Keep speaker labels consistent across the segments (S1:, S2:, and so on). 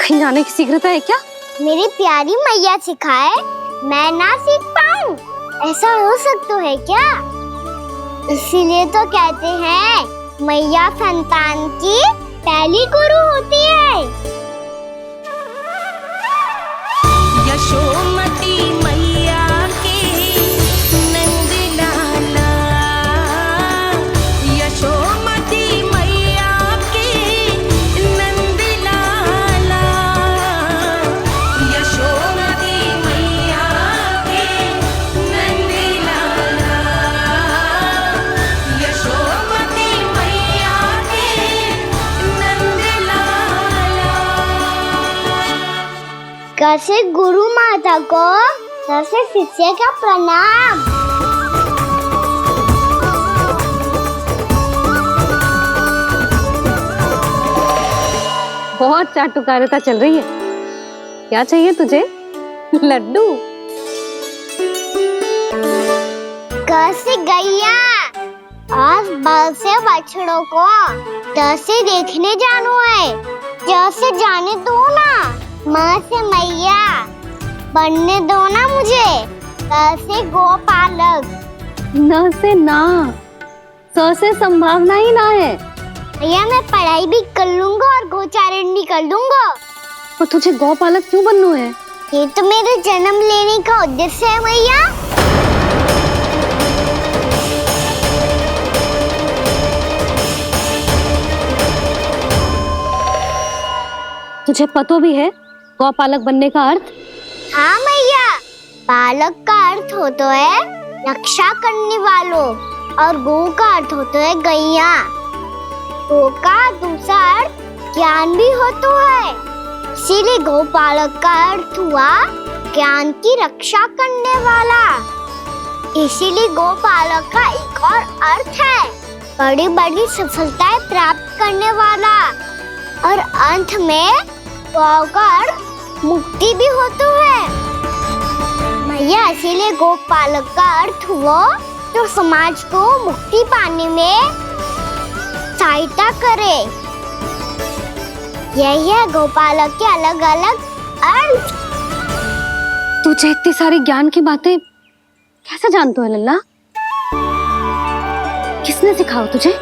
S1: कहीं जाने की शीघ्रता है क्या?
S2: मेरी प्यारी मैया सिखाए मैं ना सीख पाऊं, ऐसा हो सकता है क्या? इसीलिए तो कहते हैं मैया संतान की पहली गुरु होती है।
S3: यशोमती मैया के नंद लाला, यशोमती मैया के नंद लाला, यशोमती मैया के नंद लाला, यशोमती मैया के नंद लाला।
S2: कैसे गुरु माता को सबसे शिष्य का प्रणाम।
S1: बहुत चाटुकारिता चल रही है। क्या चाहिए तुझे? लड्डू?
S2: कैसे गैया आज बल से बछड़ों को कैसे देखने जानो है, जैसे जाने दो ना, माँ से मैया बनने दो ना मुझे, कैसे गोपालक।
S1: न से ना, स से संभावना ही ना है।
S2: भैया मैं पढ़ाई भी कर लूंगा और गोचारण भी कर दूंगा।
S1: तो तुझे गौपालक क्यों बनना है?
S2: ये तो मेरे जन्म लेने का उद्देश्य है मैया।
S1: तुझे पतो भी है गौपालक बनने का अर्थ?
S2: हाँ मैया, पालक का अर्थ होता है रक्षा करने वालों और गौ का अर्थ होता है गैया। गौ का दूसरा अर्थ ज्ञान भी होता है, इसीलिए गौपालक का अर्थ हुआ ज्ञान की रक्षा करने वाला। इसीलिए गौपालक का एक और अर्थ है बड़ी बड़ी सफलताएं प्राप्त करने वाला, और अंत में गौ का अर्थ मुक्ति भी होता है। मैया इसीलिए गोपालक का अर्थ हुआ जो समाज को मुक्ति पाने में सहायता करे। यही है गोपालक के अलग अलग अर्थ।
S1: तुझे इतनी सारी ज्ञान की बातें कैसे जानते हो लल्ला? किसने सिखाओ तुझे?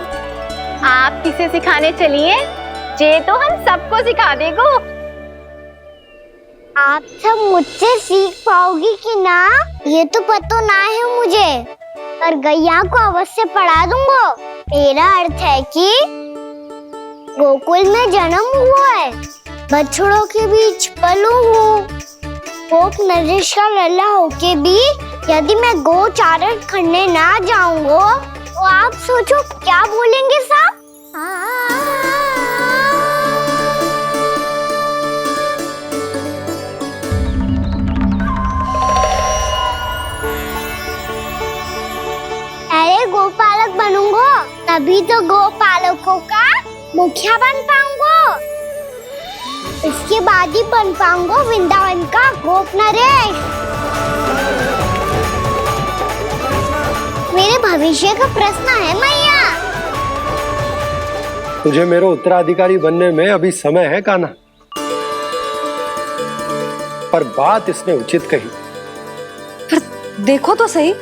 S4: आप किसे सिखाने चलिए, जे तो हम सबको सिखा देगो।
S2: आप सब मुझसे सीख पाओगी कि ना ये तो पता ना है मुझे, पर गैया को अवश्य पढ़ा दूंगा। मेरा अर्थ है कि गोकुल में जन्म हुआ है, बछड़ों के बीच पलू हूँ, गोप नरेश का लल्ला होके भी यदि मैं गोचारण करने ना जाऊंगा तो आप सोचो क्या बोलेंगे साहब? अरे गोपालक बनूंगा तभी तो गोपालकों का मुखिया बन पाऊंगा, इसके बाद ही बन पाऊंगा वृंदावन का गोप नरेश। मेरे भविष्य का प्रश्न है मैया।
S5: तुझे मेरे उत्तराधिकारी बनने में अभी समय है कान्हा, पर बात इसने उचित कही।
S1: पर देखो तो सही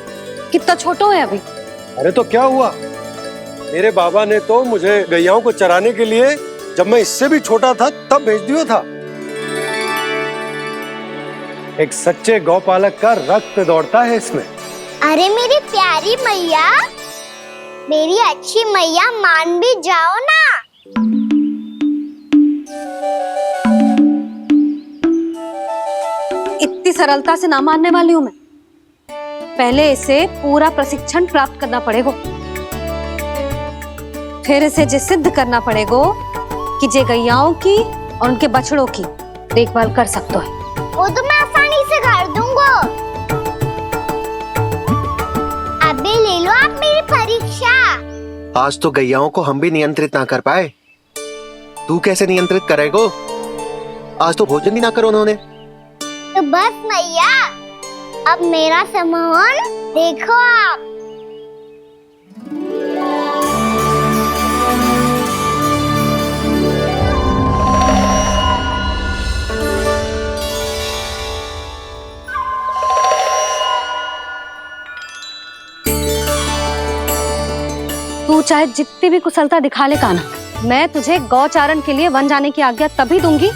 S1: कितना छोटा है अभी।
S5: अरे तो क्या हुआ, मेरे बाबा ने तो मुझे गैयाओं को चराने के लिए जब मैं इससे भी छोटा था तब भेज दिया था। एक सच्चे गौपालक का रक्त दौड़ता है इसमें।
S2: अरे मेरी प्यारी मैया, मेरी अच्छी मैया मान भी जाओ ना।
S1: इतनी सरलता से ना मानने वाली हूं मैं। पहले इसे पूरा प्रशिक्षण प्राप्त करना पड़ेगा, फिर इसे जे सिद्ध करना पड़ेगा कि जे गैयाओं की और उनके बछड़ों की देखभाल कर सकते है।
S2: वो तो मैं आसानी से कर दूंगा। अभी ले लो आप मेरी परीक्षा।
S6: आज तो गैयाओं को हम भी नियंत्रित ना कर पाए, तू कैसे नियंत्रित करेगो? आज तो भोजन ही ना करो उन्होंने।
S2: तो बस मैया, अब मेरा सम्मान देखो आप।
S1: तू चाहे जितनी भी कुशलता दिखा ले कान्हा, मैं तुझे गौचारण के लिए वन जाने की आज्ञा तभी दूंगी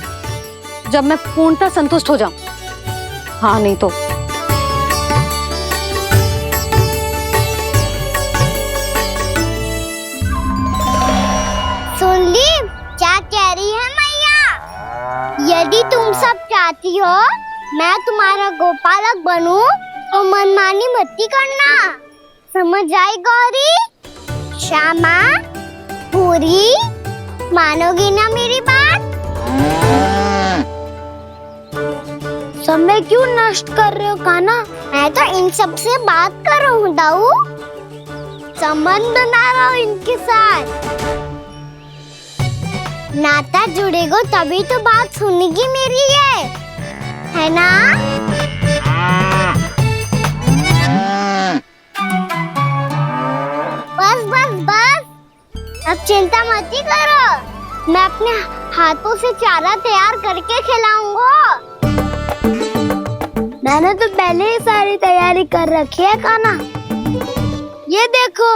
S1: जब मैं पूर्णतः संतुष्ट हो जाऊं। हाँ नहीं तो
S2: सुन ली क्या कह रही है मैया? यदि तुम सब चाहती हो मैं तुम्हारा गोपालक बनूं तो मनमानी मत करना, समझ आई गौरी? श्यामा, पूरी, मानोगी ना मेरी बात? समय क्यों नष्ट कर रहे हो कान्हा? मैं तो इन सब से बात कर रहा हूँ दाऊ, संबंध बना रहा हूँ इनके साथ। नाता जुड़ेगा तभी तो बात सुनेगी मेरी है ना? बस बस बस, अब चिंता मत ही करो, मैं अपने हाथों से चारा तैयार करके खिलाऊंगा। मैंने तो पहले ही सारी तैयारी कर रखी है कान्हा, ये देखो।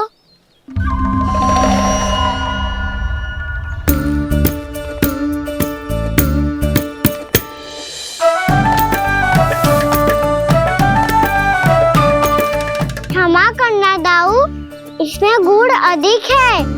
S2: क्षमा करना दाऊ, इसमें गुड़ अधिक है।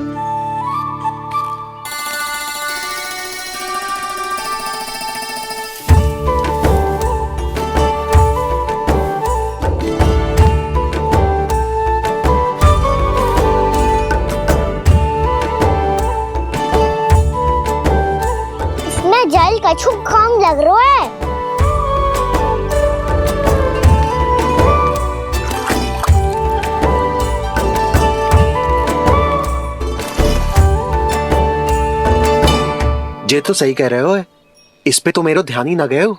S2: इसमें जल कछु कम लग रहा है।
S6: ये तो सही कह रहे हो, इस पे तो मेरो ध्यान ही ना गए हो।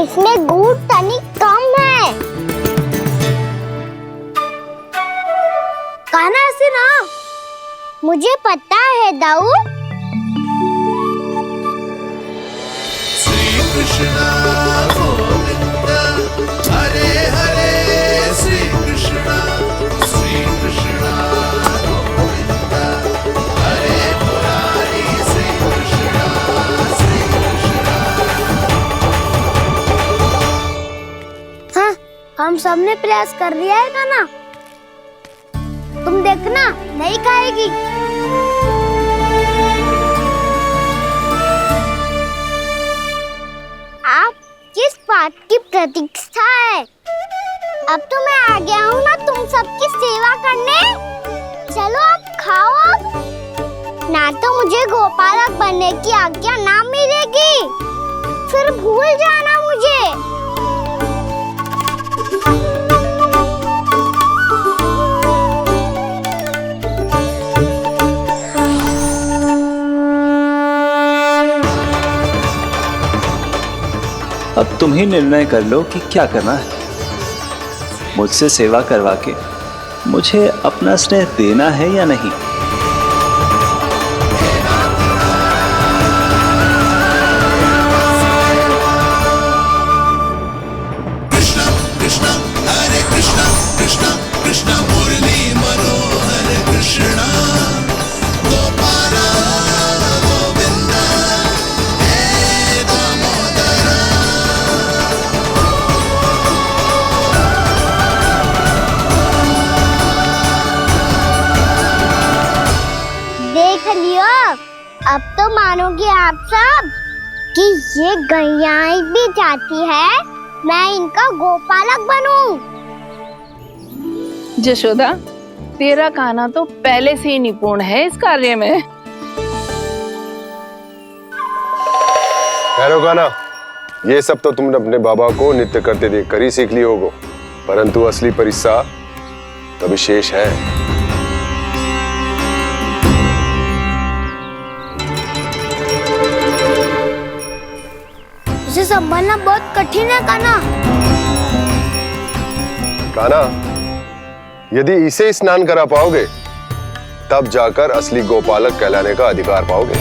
S2: इसमें गुड़ तनिक कम है। कान्हा ऐसे ना, मुझे पता है दाऊ।
S7: श्री कृष्ण गोविंद हरे हरे, श्री कृष्ण गोविंद हरे मुरारी, श्री कृष्ण श्री कृष्ण।
S2: हाँ, हम सबने प्रयास कर लिया है कान्हा, तुम देखना नहीं खाएगी। आप किस बात की प्रतीक्षा है? अब तो मैं आ गया हूँ ना तुम सबकी सेवा करने। चलो अब खाओ अब। ना तो मुझे गोपालक बनने की आज्ञा ना मिलेगी, फिर भूल जाना मुझे।
S8: अब तुम ही निर्णय कर लो कि क्या करना है। मुझसे सेवा करवा के मुझे अपना स्नेह देना है या नहीं।
S7: कृष्ण कृष्ण हरे कृष्ण, कृष्ण कृष्ण मुरली मनोहर कृष्ण, गोपाल गोविंद हे दामोदर।
S2: देख लियो, अब तो मानोगे आप सब कि ये गैयाएं भी चाहती है मैं इनका गोपालक बनूं।
S9: जशोदा, तेरा कान्हा तो पहले से ही निपुण है इस कार्य में।
S5: खैर कान्हा, ये सब तो तुमने अपने बाबा को नृत्य करते देख कर ही सीख ली होगो, परंतु असली परिस्सा तो विशेष है।
S2: उसे संभालना बहुत कठिन है कान्हा।
S5: कान्हा, यदि इसे स्नान करा पाओगे तब जाकर असली गोपालक कहलाने का अधिकार पाओगे।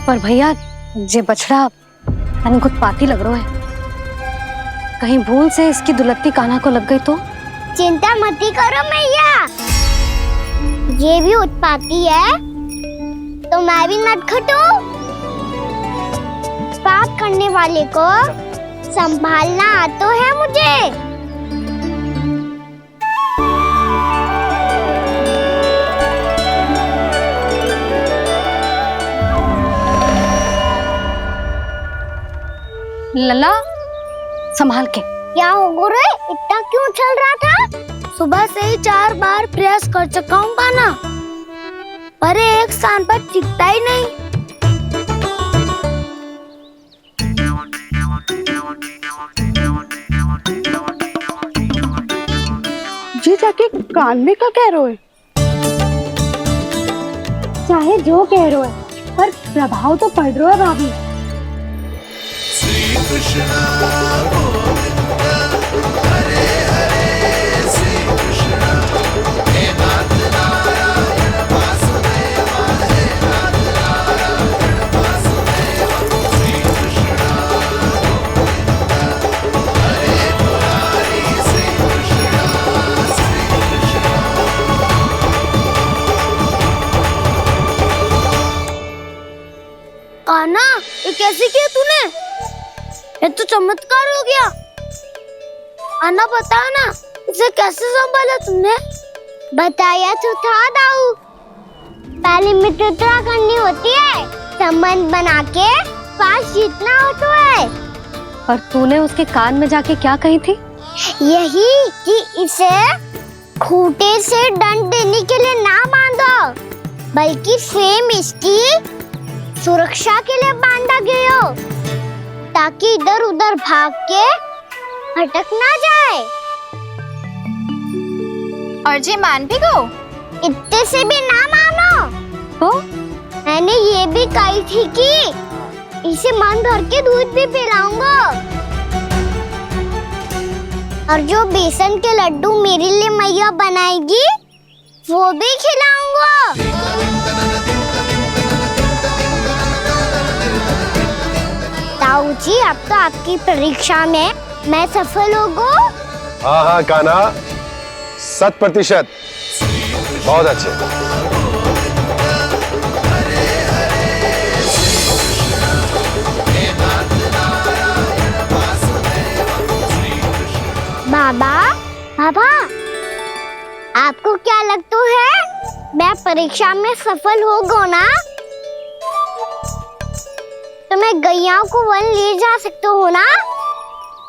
S1: पर भैया, ये बछड़ा तनिक उत्पाती लग रहा है। कहीं भूल से इसकी दुलत्ती कान्हा को लग गई तो?
S2: चिंता मत करो मैया, ये भी उत्पाती है तो मैं भी नटखट हूँ। पाप करने वाले को संभालना आता है मुझे।
S1: लला संभाल के।
S2: क्या हो गुरु, इतना क्यों चल रहा था? सुबह से ही 4 बार प्रयास कर चुका हूँ कान्हा, पर एक स्थान पर टिकता ही नहीं।
S9: जी जाके कान का कह रहे हो?
S1: चाहे जो कह रहे हो, पर प्रभाव तो पड़ रहा है भाभी।
S7: श्री कृष्ण गोविंद हरे हरे, श्री कृष्ण हे नाथ नारायण वासुदेव, हे नाथ नारायण वासुदेव, श्री कृष्ण गोविंद हरे मुरारी, श्री कृष्ण श्री कृष्ण।
S2: कान्हा, ये कैसे किया तूने? ये तो चमत्कार हो गया। अन्ना बता ना, इसे कैसे संभाला तुमने? बताया तो था दाऊ, पहले मित्रता करनी होती है, संबंध बना के पास जीतना होता है।
S1: पर तूने उसके कान में जाके क्या कही थी?
S2: यही कि इसे खूंटे से दंड देने के लिए ना बांधो, बल्कि स्वयं इसकी सुरक्षा के लिए बांधा गया हो, ताकि इधर उधर भाग के भटक ना जाए।
S4: और जी मान भी गो?
S2: इतने से भी ना मानो।
S1: तो
S2: मैंने ये भी कही थी कि इसे मन भर के दूध भी पिलाऊंगा, और जो बेसन के लड्डू मेरे लिए मैया बनाएगी वो भी खिलाऊंगा। ताऊ जी, अब तो आपकी परीक्षा में मैं सफल होगा।
S5: हाँ हाँ कान्हा, 100%। बहुत अच्छे।
S2: बाबा, बाबा, आपको क्या लगता है मैं परीक्षा में सफल होगा ना? तो मैं गैया को वन ले जा सकता हूँ ना?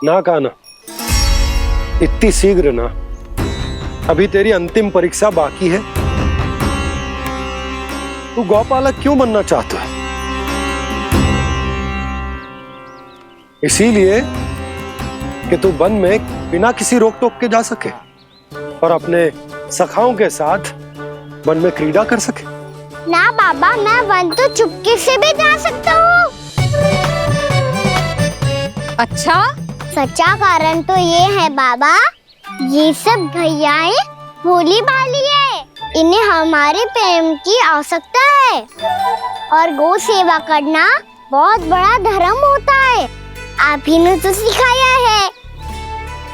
S5: ना कान्हा, इतनी शीघ्र ना, अभी तेरी अंतिम परीक्षा बाकी है। तू गौपालक क्यों बनना चाहता है? इसीलिए कि तू वन में बिना किसी रोक टोक के जा सके और अपने सखाओं के साथ वन में क्रीड़ा कर सके।
S2: ना बाबा, मैं वन तो चुपके से भी जा सकता हूँ।
S1: अच्छा,
S2: सच्चा कारण तो ये है बाबा, ये सब गैयाएं भोली भाली है, इन्हें हमारे प्रेम की आवश्यकता है, और गौ सेवा करना बहुत बड़ा धर्म होता है। आप ही ने तो सिखाया है,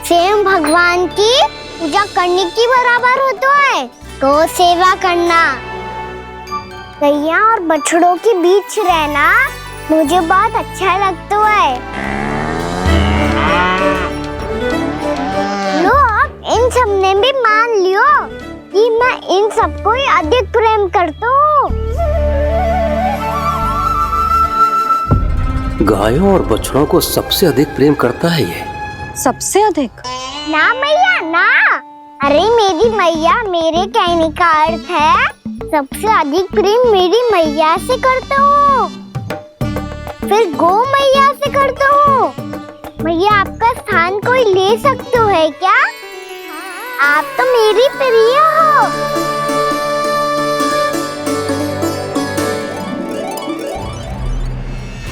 S2: स्वयं भगवान की पूजा करने की बराबर होता है गौ सेवा करना। गैया और बछड़ों के बीच रहना मुझे बहुत अच्छा लगता है। लो, अब इन सब ने भी मान लियो कि मैं इन सबको ही अधिक प्रेम करता हूँ।
S10: गायों और बछड़ों को सबसे अधिक प्रेम करता है ये।
S1: सबसे अधिक?
S2: ना मैया ना, अरे मेरी मैया, मेरे कहने का अर्थ है सबसे अधिक प्रेम मेरी मैया से करता हूँ, फिर गौ मैया से करता हूँ। मैया, आपका स्थान कोई ले सकते है क्या? आप तो मेरी प्रिय हो।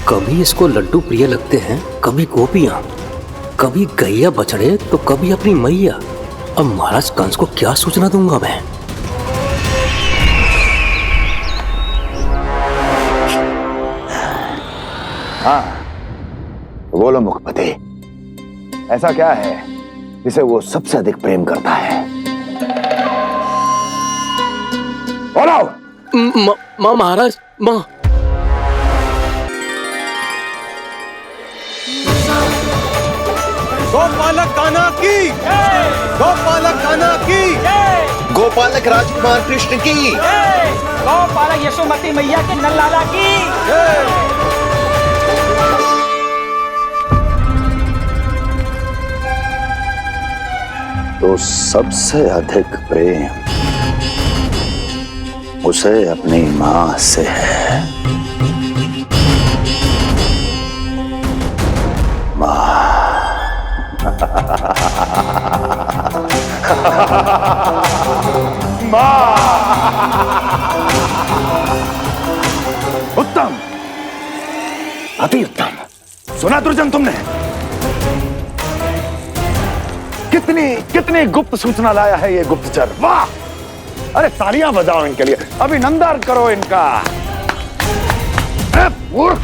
S10: कभी इसको लड्डू प्रिय लगते हैं, कभी गोपियां, कभी गैया बछड़े, तो कभी अपनी मैया। अब महाराज कंस को क्या सूचना दूंगा मैं?
S11: हाँ, बोलो मुखपति, ऐसा क्या है जिसे वो सबसे अधिक प्रेम करता है? बोलो।
S10: माँ महाराज, माँ।
S5: गोपालक कान्हा की, गोपालक कान्हा की,
S6: गोपालक राजकुमार कृष्ण की,
S12: गोपालक यशोमती मैया के नल लाला की।
S11: तो सबसे अधिक प्रेम उसे अपनी मां से है। उत्तम, अति उत्तम। सुना दुर्जन तुमने? कितनी कितनी गुप्त सूचना लाया है ये गुप्तचर। वाह! अरे तालियां बजाओ इनके लिए, अभिनंदन करो इनका। अरे मूर्ख!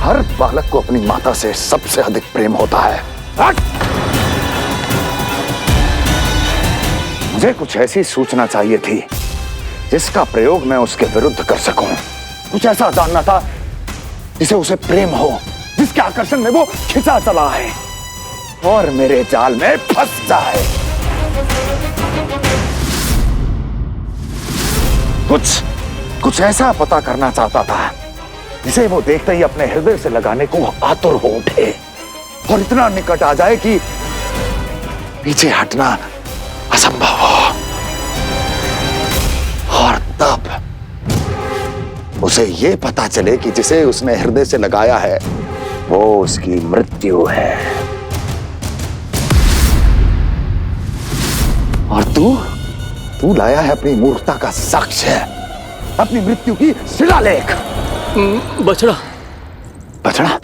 S11: हर बालक को अपनी माता से सबसे अधिक प्रेम होता है। हट! मुझे कुछ ऐसी सूचना चाहिए थी जिसका प्रयोग मैं उसके विरुद्ध कर सकूं। कुछ ऐसा जानना था जिसे उसे प्रेम हो, जिसके आकर्षण में वो खिंचा चला है और मेरे जाल में फंस जाए। कुछ ऐसा पता करना चाहता था जिसे वो देखते ही अपने हृदय से लगाने को आतुर हो उठे और इतना निकट आ जाए कि पीछे हटना असंभव हो। और तब उसे ये पता चले कि जिसे उसने हृदय से लगाया है वो उसकी मृत्यु है। और तू लाया है अपनी मूर्खता का साक्ष्य, अपनी मृत्यु की शिलालेख।
S10: बछड़ा।
S11: बछड़ा?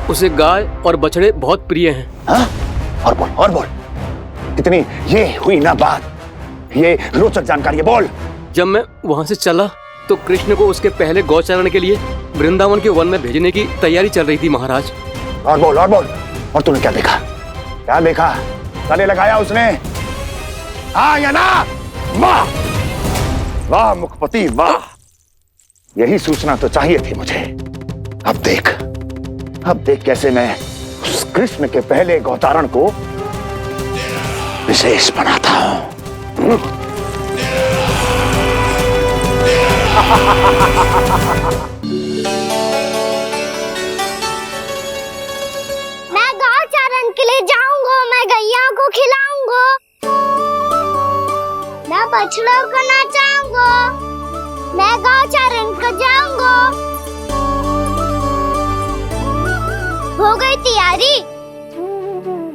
S10: उसे गाय और बछड़े बहुत प्रिय हैं।
S11: हाँ? और बोल। कितनी ये हुई ना बात, ये रोचक जानकारी है, बोल।
S10: जब मैं वहाँ से चला तो कृष्ण को उसके पहले गौचारण के लिए वृंदावन के वन में भेजने की तैयारी चल रही थी महाराज।
S11: और बोल। और तूने क्या देखा? क्या देखा? गले लगाया उसने? हाँ या ना? वाह वाह मुखपति वाह! यही सूचना तो चाहिए थी मुझे। अब देख कैसे मैं उस कृष्ण के पहले गौचारण को विशेष बनाता हूं।
S2: मैं गौचारण के लिए जाऊंगा, मैं गैया को खिलाऊंगा, मैं बछड़ों को नचाऊंगा, मैं गौचारण को जाऊंगा। हो गई तैयारी,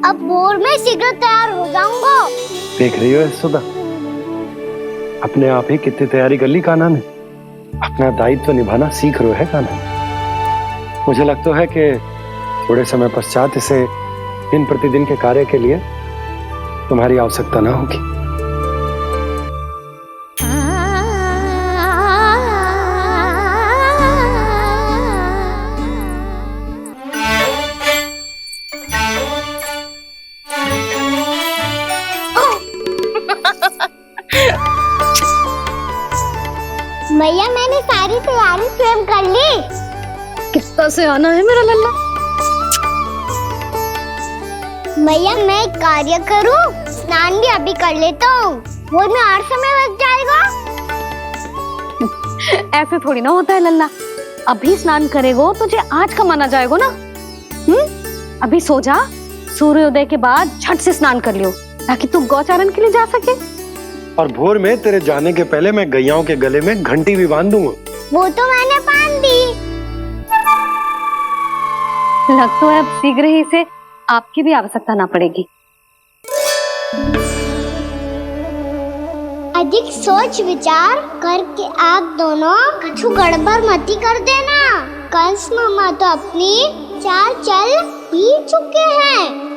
S2: अब भोर में शीघ्र तैयार हो जाऊंगा।
S5: देख रही हो यशोदा, अपने आप ही कितनी तैयारी कर ली कान्हा ने। अपना दायित्व निभाना सीख रहे है कान्हा। मुझे लगता है कि थोड़े समय पश्चात इसे दिन प्रतिदिन के कार्य के लिए तुम्हारी आवश्यकता ना होगी।
S2: मैया मैंने सारी तैयारी स्वयं कर ली।
S1: कितना से आना है मेरा लल्ला।
S2: मैया मैं एक कार्य करूं, स्नान भी अभी कर लेता हूँ, वो में और समय लग जाएगा।
S1: ऐसे थोड़ी ना होता है लल्ला, अभी स्नान करेगो तुझे आज का माना जाएगा ना। अभी सो जा, सूर्योदय के बाद झट से स्नान कर लियो ताकि तू गौचारण के लिए जा सके।
S5: और भोर में तेरे जाने के पहले मैं गैयाओं के गले में घंटी भी बांध दूंगा।
S2: वो तो मैंने बांध दी।
S1: लग तो है अब शीघ्र ही से आपकी भी आवश्यकता ना पड़ेगी।
S2: अधिक सोच विचार करके आप दोनों कछु गड़बड़ मती कर देना। कंस मामा तो अपनी चाल चल ही चुके हैं।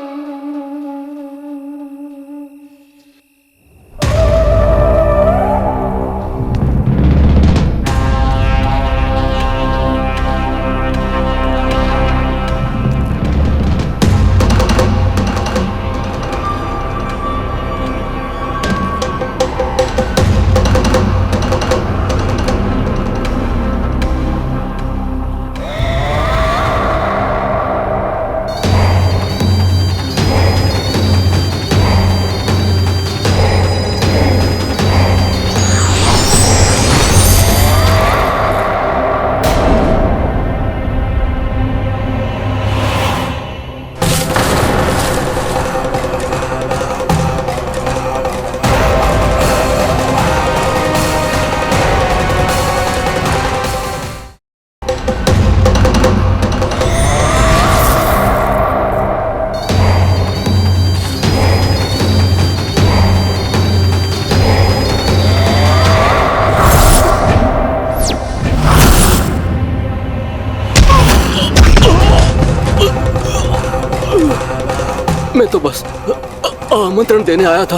S10: आमंत्रण देने आया था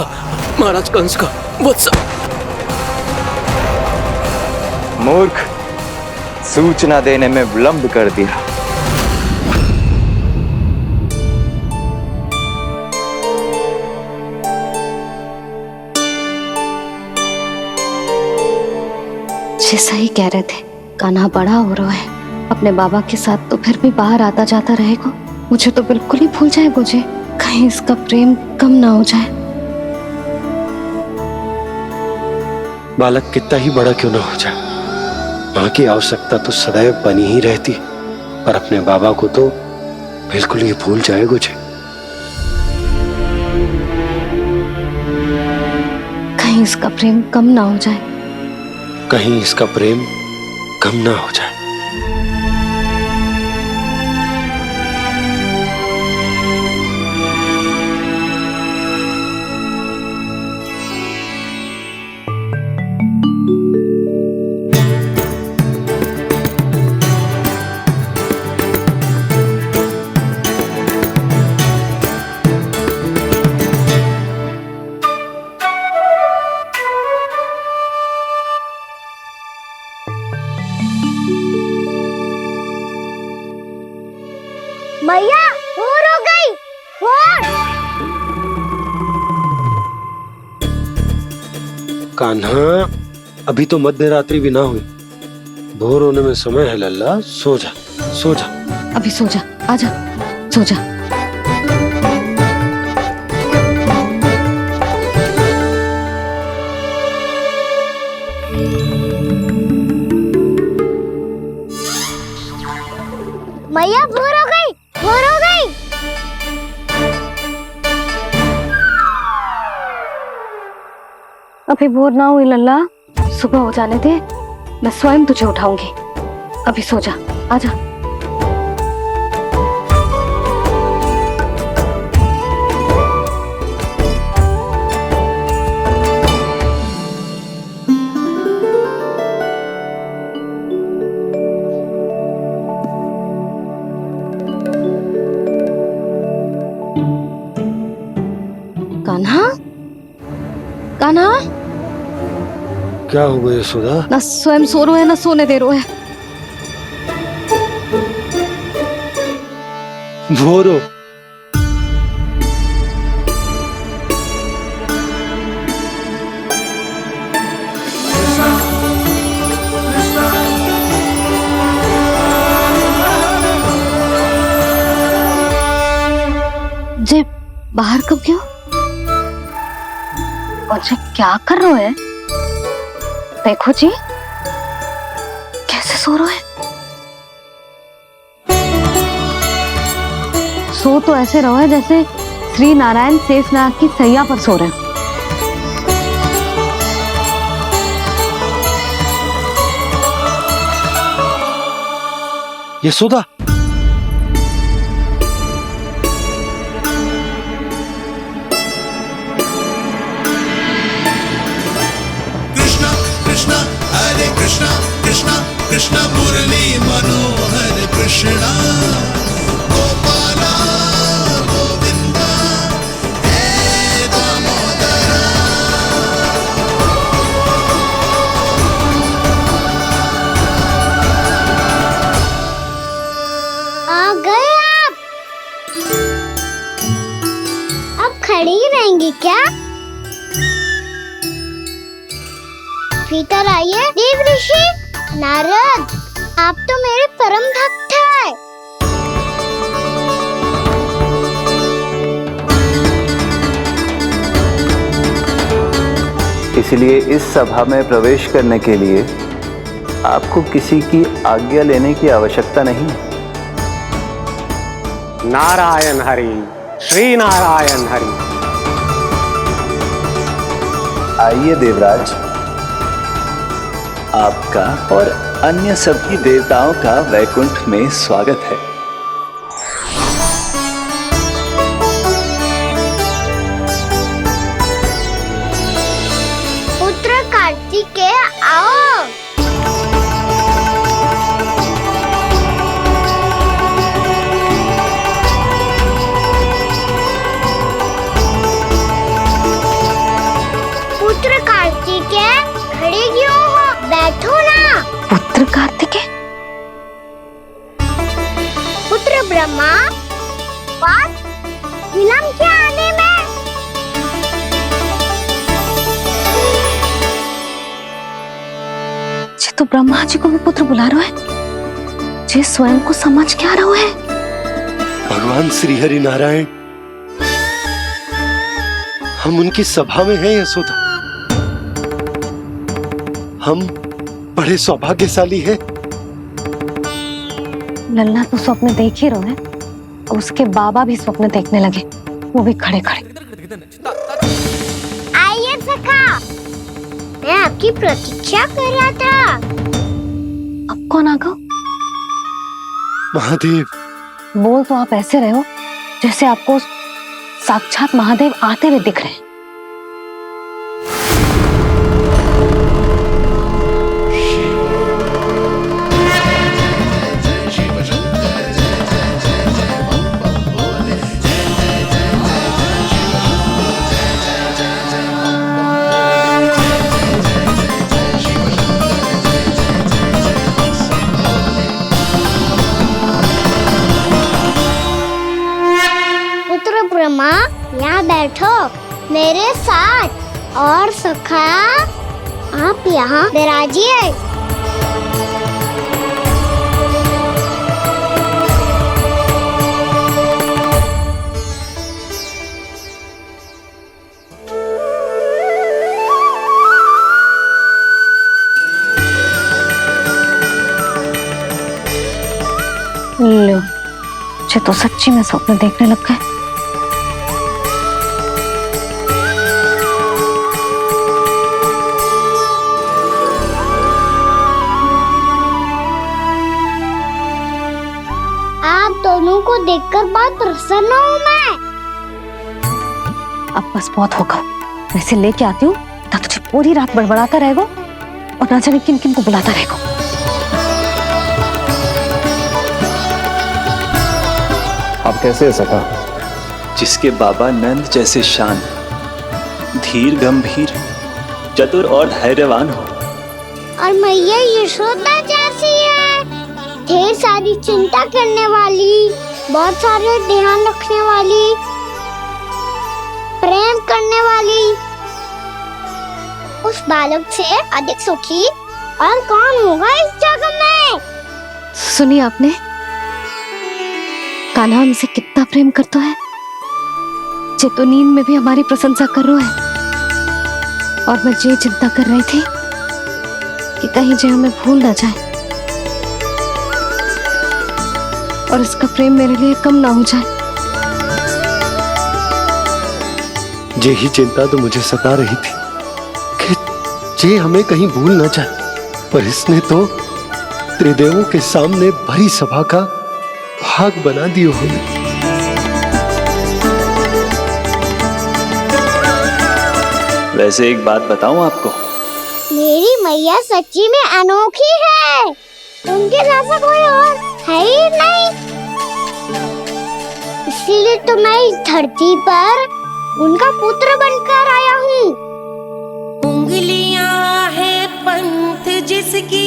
S10: महाराज कंस का वत्स।
S8: मूर्ख, सूचना देने में विलंब कर दिया।
S1: जैसा ही कह रहे थे, कान्हा बड़ा हो रहा है अपने बाबा के साथ, तो फिर भी बाहर आता जाता रहेगा। मुझे तो बिल्कुल ही भूल जाएगा जी, कहीं इसका प्रेम कम ना हो जाए।
S5: बालक कितना ही बड़ा क्यों ना हो जाए, माँ की आवश्यकता तो सदैव बनी ही रहती, पर अपने बाबा को तो बिल्कुल ही भूल जाएगा मुझे।
S1: कहीं इसका प्रेम कम ना हो जाए,
S5: कहीं इसका प्रेम कम ना हो जाए।
S2: मैया भोर हो गई, भोर।
S5: कान्हा, अभी तो मध्य रात्रि भी ना हुई, भोर होने में समय है लल्ला, सो जा सो जा।
S1: अभी सो जा, आजा सो जा।
S2: मैया भोर हो गई, भोर हो गई।
S1: अभी भोर ना हुई लल्ला, सुबह हो जाने दे, मैं स्वयं तुझे उठाऊंगी। अभी सो जा, आजा। कान्हा, कान्हा,
S5: क्या हो गया यशोदा?
S1: ना स्वयं सो रो है ना सोने दे रो है।
S5: भोरो,
S1: जे बाहर कब गयो? और जे क्या कर रहे है? देखो जी, कैसे सो रहे है। सो तो ऐसे रहो है जैसे श्री नारायण शेषनाग की सैया पर सो रहे हैं।
S5: यशोदा,
S7: कृष्णा कृष्णा हरे कृष्णा कृष्णा कृष्णा मुरली मनोहर कृष्णा गोपाला गोविंदा हे दामोदरा।
S2: आ गए आप। अब खड़ी ही रहेंगी क्या? भीतर आइए देव ऋषि। नारद, आप तो मेरे परम भक्त हैं।
S8: इसलिए इस सभा में प्रवेश करने के लिए आपको किसी की आज्ञा लेने की आवश्यकता नहीं है।
S12: नारायण हरि, श्री नारायण हरि।
S8: आइए देवराज, आपका और अन्य सभी देवताओं का वैकुंठ में स्वागत है।
S2: पुत्र कार्तिकेय आओ। पुत्र कार्तिकेय खड़े क्यों हो? बैठो ना।
S1: पुत्र कार्तिकेय?
S2: पुत्र ब्रह्मा, बात विलंब क्या आने में?
S1: जे तो ब्रह्मा जी को भी पुत्र बुला रहा है, जे स्वयं को समझ क्या रहा है?
S5: भगवान श्री हरि नारायण, हम उनकी सभा में हैं यशोदा। हम बड़े सौभाग्यशाली हैं।
S1: लल्ला तो स्वप्न देख ही रहे हैं, उसके बाबा भी स्वप्न देखने लगे, वो भी खड़े खड़े।
S2: आइए सखा, मैं आपकी प्रतीक्षा कर रहा था।
S1: अब कौन आ गया?
S5: महादेव।
S1: बोल तो आप ऐसे रहे हो जैसे आपको साक्षात महादेव आते हुए दिख रहे हैं।
S2: ब्रह्मा, यहाँ बैठो मेरे साथ। और सखा, आप यहाँ विराजिए।
S1: लो, मुझे तो सच्ची में स्वप्न देखने लग गए।
S2: आप दोनों को देखकर बहुत प्रसन्न हूँ मैं।
S1: अब बस बहुत होगा, वैसे लेके आती हूँ ना, तुझे पूरी रात बड़बड़ाता रहेगा और ना जाने किन किन को बुलाता रहेगा।
S11: आप कैसे है सखा?
S8: जिसके बाबा नंद जैसे शांत, धीर गंभीर, चतुर और धैर्यवान हो,
S2: और मैया यशोदा जैसी है, ढेर सारी चिंता करने वाली, बहुत सारे ध्यान रखने वाली, प्रेम करने वाली। उस बालक से अधिक सुखी और कौन होगा इस जगत में?
S1: सुनिए आपने, कान्हा हमसे कितना प्रेम करता है, जे तो नींद में भी हमारी प्रशंसा कर रहा है। और मैं ये चिंता कर रही थी कि कहीं जे हमें भूल ना जाए और इसका प्रेम मेरे लिए कम ना हो जाए।
S5: यही चिंता तो मुझे सता रही थी कि जे हमें कहीं भूल ना जाए, पर इसने तो त्रिदेवों के सामने भरी सभा का भाग बना दियो हमें।
S8: वैसे एक बात बताऊं आपको,
S2: मेरी मैया सच्ची में अनोखी है, उनके जैसा कोई और है ही नहीं। इसलिए तो मैं इस धरती पर उनका पुत्र बनकर आया हूँ।
S3: उंगलियां है पंथ जिसकी,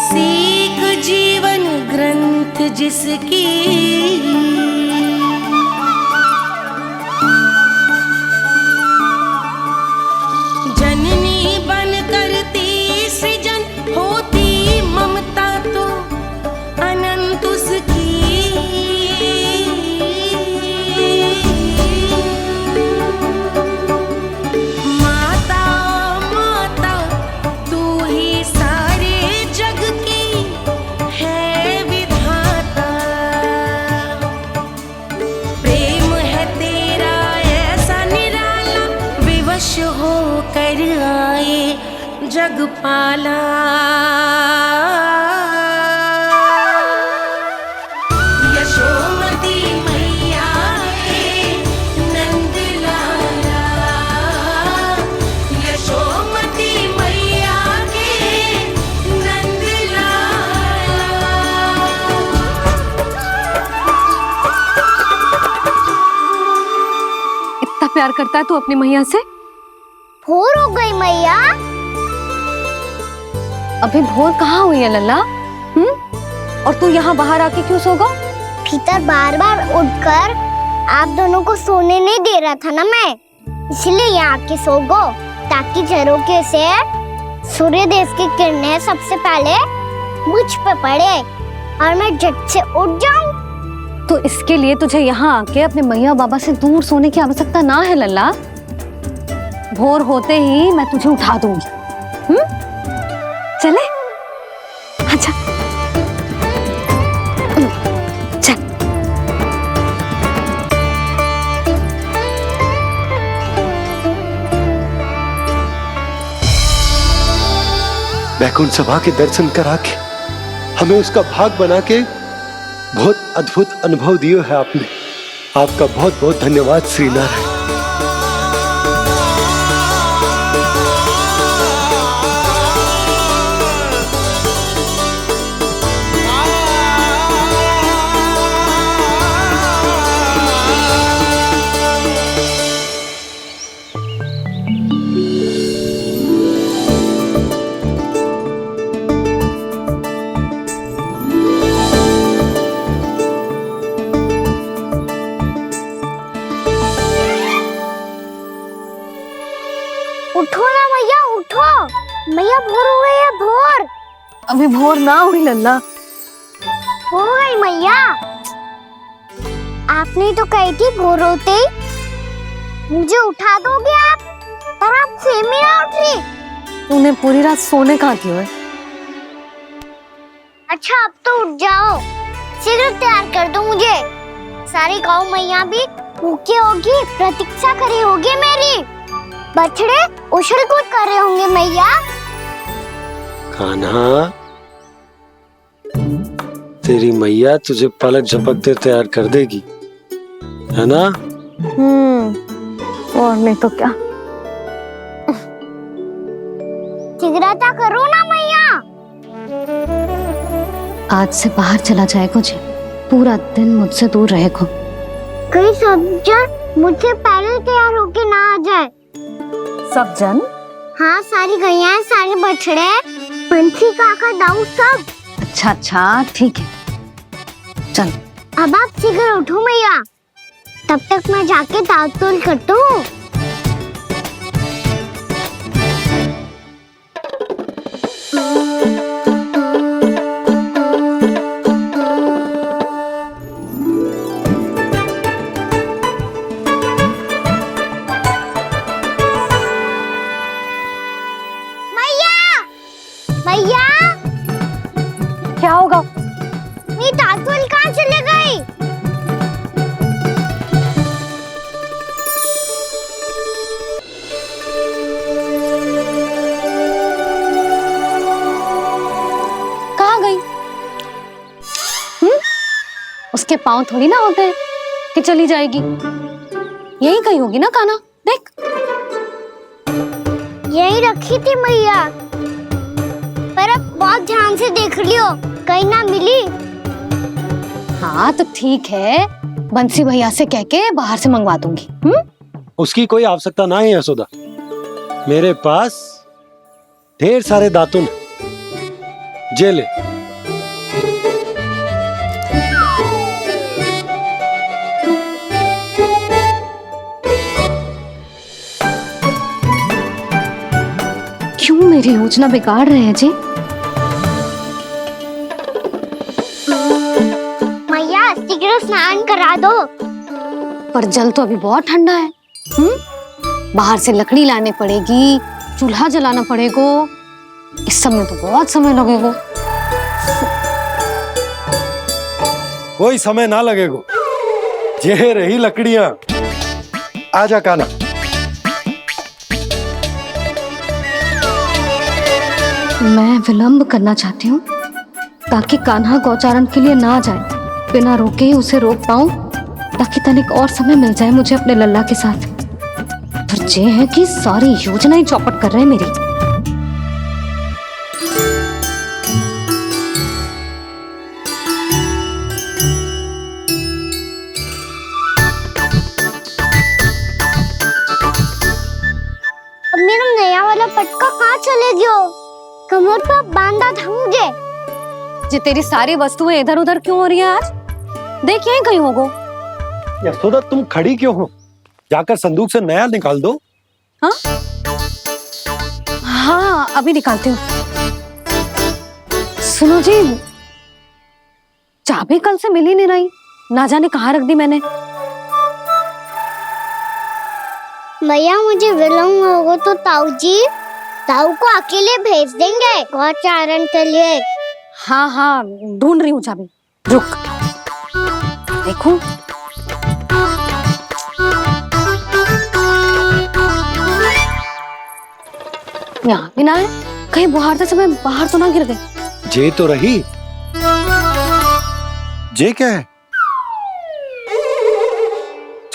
S3: सीख जीवन ग्रंथ जिसकी, जननी बन करती सृजन, होती ममता तो अनंत उसकी। माता माता तू ही सारे जग की है विधाता, प्रेम है तेरा ऐसा निराला, विवश हो कर आए जग पाला। यशोमती मैया के नंद लाला, यशोमती मैया के नंद लाला।
S1: प्यार करता है तू अपनी मैया से?
S2: भोर हो गई मैया।
S1: अभी भोर कहाँ हुई है लल्ला? और तू यहाँ बाहर आके क्यों सो गो?
S2: भीतर बार बार उठकर आप दोनों को सोने नहीं दे रहा था ना मैं, इसलिए यहाँ आके सो गो, ताकि झरोखे से सूर्य देव की किरणें सबसे पहले मुझ पे पड़े और मैं झट से उठ जाऊं।
S1: तो इसके लिए तुझे यहाँ आके अपने मैया बाबा से दूर सोने की आवश्यकता ना है लल्ला। भोर होते ही मैं तुझे उठा दूंगी। चले? अच्छा चल।
S5: वैकुंठ सभा के दर्शन करा के हमें उसका भाग बना के बहुत अद्भुत अनुभव दिए है आपने। आपका बहुत बहुत धन्यवाद श्री नारायण।
S2: उठो ना मैया, उठो। मैया भोर हो गई है, भोर।
S1: अभी भोर ना हुई लल्ला।
S2: हो गई मैया। आपने तो कही थी भोर होते ही मुझे उठा दोगे आप, पर आप सेम ही ना उठ रही।
S1: तूने पूरी रात सोने कहाँ की है?
S2: अच्छा अब तो उठ जाओ, शीघ्र तैयार कर दो मुझे। सारी गौ मैया भी भूखी होगी, प्रतीक्षा करी होगी मेरी। बछड़े उछल कूद कर रहे होंगे मैया।
S5: कान्हा, तेरी मैया तुझे पलक झपकते तैयार कर देगी, है ना?
S1: और नहीं तो क्या।
S2: शीघ्रता करो ना मैया।
S1: आज से बाहर चला जाएगा जी, पूरा दिन मुझसे दूर रहेगा।
S2: कहीं सब जन मुझसे पहले तैयार होके ना आ जाए।
S1: सब जन?
S2: हाँ, सारी गैया, सारे बछड़े, पंछी, काका, दाऊ सब।
S1: अच्छा अच्छा ठीक है, चल।
S2: अब आप शीघ्र उठो मैया, तब तक मैं जाके ताल-तोल करता हूँ। मैया,
S1: क्या होगा?
S2: मेरी ताल-तोल कहाँ चले गई?
S1: कहाँ गई? उसके पाँव थोड़ी ना होते हैं कि चली जाएगी। यही कहीं होगी ना कान्हा, देख।
S2: यही रखी थी मैया, पर अब बहुत ध्यान से देख लियो, कहीं ना मिली।
S1: हाँ तो ठीक है, बंसी भैया से कह के बाहर से मंगवा दूंगी।
S5: उसकी कोई आवश्यकता ना है यशोदा, मेरे पास ढेर सारे दातुन जे ले।
S1: क्यों मेरी योजना बिगाड़ रहे हैं जी?
S2: मैया शीघ्र स्नान करा दो।
S1: पर जल तो अभी बहुत ठंडा है। बाहर से लकड़ी लाने पड़ेगी, चूल्हा जलाना पड़ेगा, इस सब में तो बहुत समय लगेगा।
S5: कोई समय ना लगेगा, ये रही लकड़ियां। आजा कान्हा।
S1: मैं विलंब करना चाहती हूँ ताकि कान्हा गौचारण के लिए ना जाए, बिना रोके ही उसे रोक पाऊं, ताकि तनिक और समय मिल जाए मुझे अपने लल्ला के साथ। पर ये है कि सारी योजना ही चौपट कर रहे हैं मेरी।
S2: कहाँ चले गयो? कमर पर बांधा था मुझे।
S1: जी तेरी सारी वस्तुएं इधर उधर क्यों हो रही है आज? देख यहीं कहीं होगो।
S5: यशोदा तुम खड़ी क्यों हो? जाकर संदूक से नया निकाल दो।
S1: हाँ हाँ अभी निकालती हूँ। सुनो जी, चाबी कल से मिल ही नहीं रही, ना जाने कहाँ रख दी मैंने।
S2: मैया मुझे विलम्ब होगा तो ताऊ को अकेले भेज देंगे गौचारण के लिए।
S1: हाँ हाँ ढूंढ रही हूँ चाबी, रुक। देखूं यहाँ भी ना है, कहीं बुहारते समय बाहर तो ना गिर गए।
S5: जे तो रही। जे क्या है?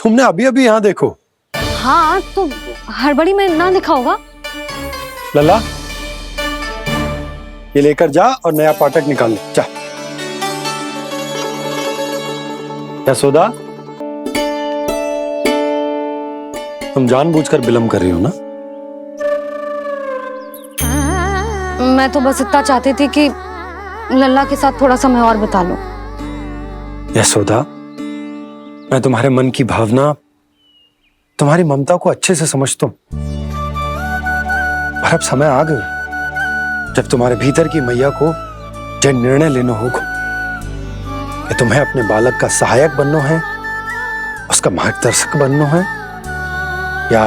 S5: तुमने अभी अभी यहाँ देखो।
S1: हाँ तो हड़बड़ी में ना लिखा होगा।
S5: लल्ला ये लेकर जा और नया पाठक निकाल ले, जा। यशोदा तुम जानबूझकर विलम्ब कर रही हो ना?
S1: मैं तो बस इतना चाहती थी कि लल्ला के साथ थोड़ा समय और बिता लूं।
S5: यशोदा मैं तुम्हारे मन की भावना, तुम्हारी ममता को अच्छे से समझता हूं, पर अब समय आ गया जब तुम्हारे भीतर की मैया को यह निर्णय लेना होगा कि तुम्हें अपने बालक का सहायक बनना है, उसका मार्गदर्शक बनना है, या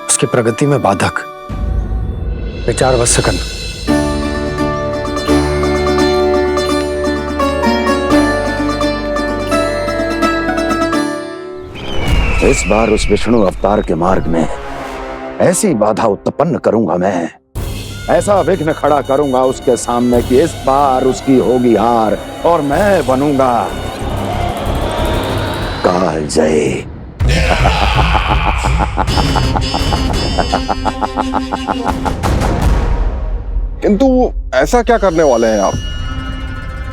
S5: उसकी प्रगति में बाधक। विचार अवश्य करना।
S11: इस बार उस विष्णु अवतार के मार्ग में ऐसी बाधा उत्पन्न करूंगा मैं, ऐसा विघ्न खड़ा करूंगा उसके सामने कि इस बार उसकी होगी हार और मैं बनूंगा कालजयी।
S13: किंतु ऐसा क्या करने वाले हैं आप?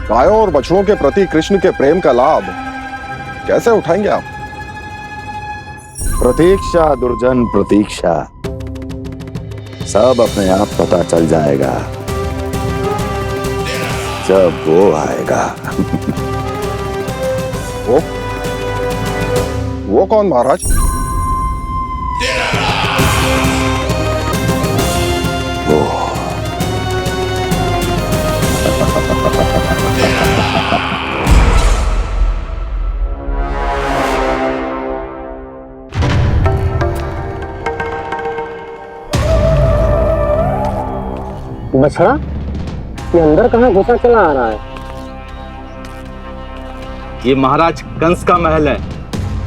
S13: गायों और बछड़ों के प्रति कृष्ण के प्रेम का लाभ कैसे उठाएंगे आप?
S11: प्रतीक्षा दुर्जन प्रतीक्षा, सब अपने आप पता चल जाएगा जब वो आएगा।
S13: वो कौन महाराज?
S10: बछड़ा ये अंदर कहाँ घुसा चला आ रहा है?
S14: ये महाराज कंस का महल है,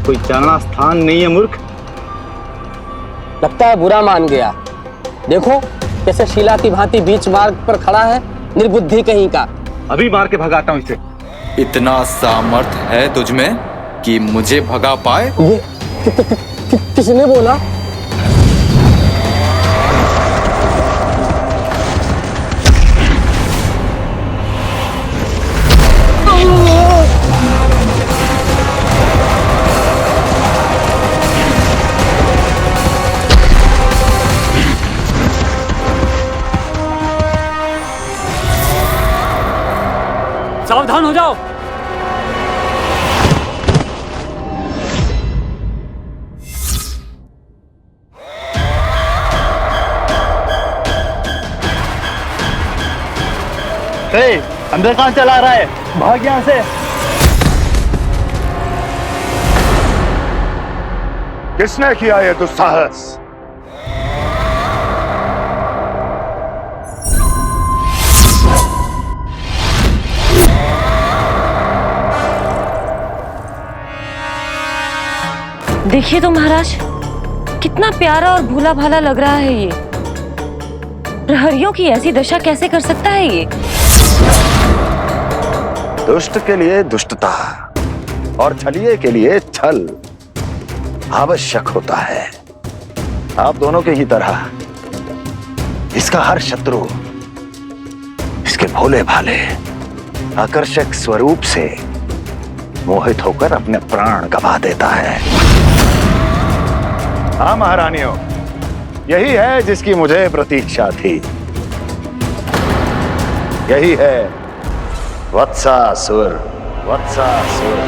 S14: कोई जाना स्थान नहीं है मूर्ख।
S10: लगता है बुरा मान गया। देखो कैसे शीला की भांति बीच मार्ग पर खड़ा है, निर्बुद्धि कहीं का।
S14: अभी मार के भगाता हूँ इसे।
S15: इतना सामर्थ है तुझमें कि मुझे भगा पाए?
S10: ये किसने बोला?
S12: सावधान हो जाओ।
S14: अंदर कहाँ चला रहा है? भाग यहाँ से।
S11: किसने किया ये दुस्साहस?
S16: देखिए तो महाराज, कितना प्यारा और भोला भाला लग रहा है ये। प्रहरियों की ऐसी दशा कैसे कर सकता है ये?
S11: दुष्ट के लिए दुष्टता और छलिए के लिए छल आवश्यक होता है। आप दोनों के ही तरह इसका हर शत्रु इसके भोले भाले आकर्षक स्वरूप से मोहित होकर अपने प्राण गंवा देता है। हाँ महारानियों, यही है जिसकी मुझे प्रतीक्षा थी। यही है वत्सासुर। वत्सासुर।